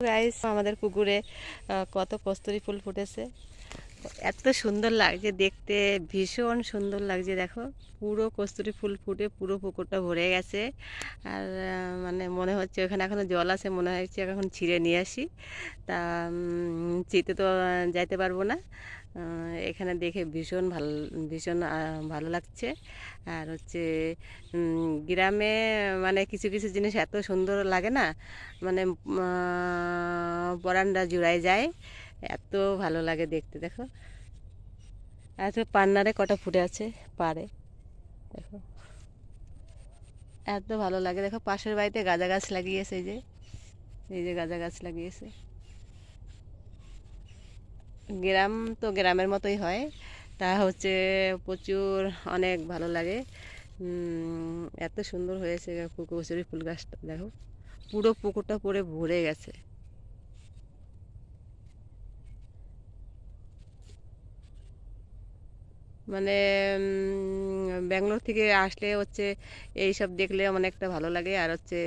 Guys, আমাদের পুকুরে কত কস্তুরী ফুল ফুটেছে। এত সুন্দর লাগছে দেখতে, ভীষণ সুন্দর লাগছে। দেখো, পুরো কস্তুরী ফুল ফুটে পুরো পুকুরটা ভরে গেছে। আর মানে মনে হচ্ছে ওখানে এখনো জল আছে, মনে হচ্ছে এখন ছিঁড়ে নিয়ে আসি। তা চিতে তো যাইতে পারবো না। এখানে দেখে ভীষণ ভালো লাগছে। আর হচ্ছে গ্রামে মানে কিছু কিছু জিনিস এত সুন্দর লাগে না, মানে পরানটা জুড়ায় যায়, এত ভালো লাগে দেখতে। দেখো, আর তো পান্নারে কটা ফুটে আছে পারে, দেখো এত ভালো লাগে। দেখো, পাশের বাড়িতে গাঁদা গাছ লাগিয়েছে, এই যে গাঁদা গাছ লাগিয়েছে। গ্রাম তো গ্রামের মতোই হয়, তা হচ্ছে প্রচুর অনেক ভালো লাগে। এত সুন্দর হয়েছে কচুরি ফুল গাছটা। দেখো, পুরো পুকুরটা পরে ভরে গেছে। মানে ব্যাঙ্গালোর থেকে আসলে হচ্ছে এই সব দেখলে অনেকটা ভালো লাগে। আর হচ্ছে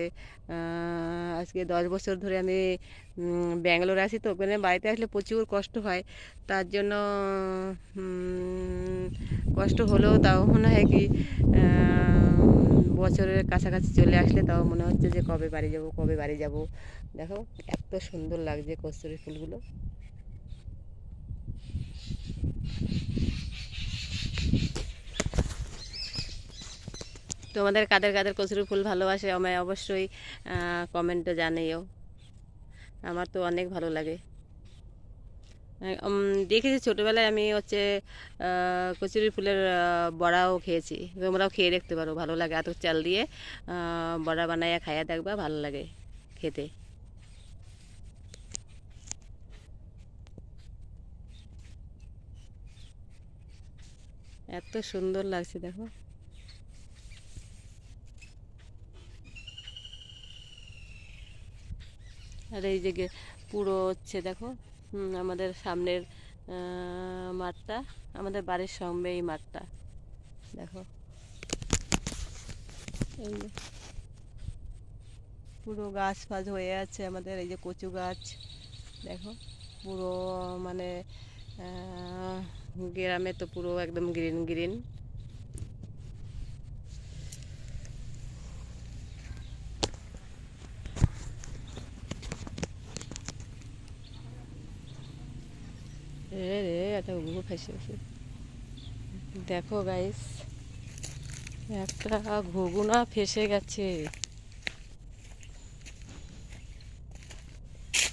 আজকে 10 বছর ধরে আমি ব্যাঙ্গালোরে আছি, তো ওখানে বাড়িতে আসলে প্রচুর কষ্ট হয়। তার জন্য কষ্ট হলেও তাও মনে হয় কি, বছরের কাছাকাছি চলে আসলে তাও মনে হচ্ছে যে কবে বাড়ি যাব, কবে বাড়ি যাব। দেখো, এত সুন্দর লাগছে কস্তুরী ফুলগুলো। তোমাদের কাদের কাদের কচুরি ফুল ভালোবাসে আমায় অবশ্যই কমেন্টে জানিও। আমার তো অনেক ভালো লাগে। দেখেছি ছোটোবেলায়, আমি হচ্ছে কচুরি ফুলের বড়াও খেয়েছি। তোমরাও খেয়ে দেখতে পারো, ভালো লাগে। এত চাল দিয়ে বড়া বানাইয়া খাইয়া দেখবা, ভালো লাগে খেতে। এত সুন্দর লাগছে, দেখো। আর এই যে পুরো হচ্ছে দেখো, আমাদের সামনের মাঠটা, আমাদের বাড়ির সামনে এই মাঠটা, দেখো এই যে পুরো গাছ ফাছ হয়ে আছে আমাদের। এই যে কচু গাছ, দেখো পুরো মানে গ্রামে তো পুরো একদম গ্রিন গ্রিন। রে রে, একটা ঘুঘু ফেসে গেছে। দেখো গাইস, একটা ঘুঘু না ফেসে গেছে।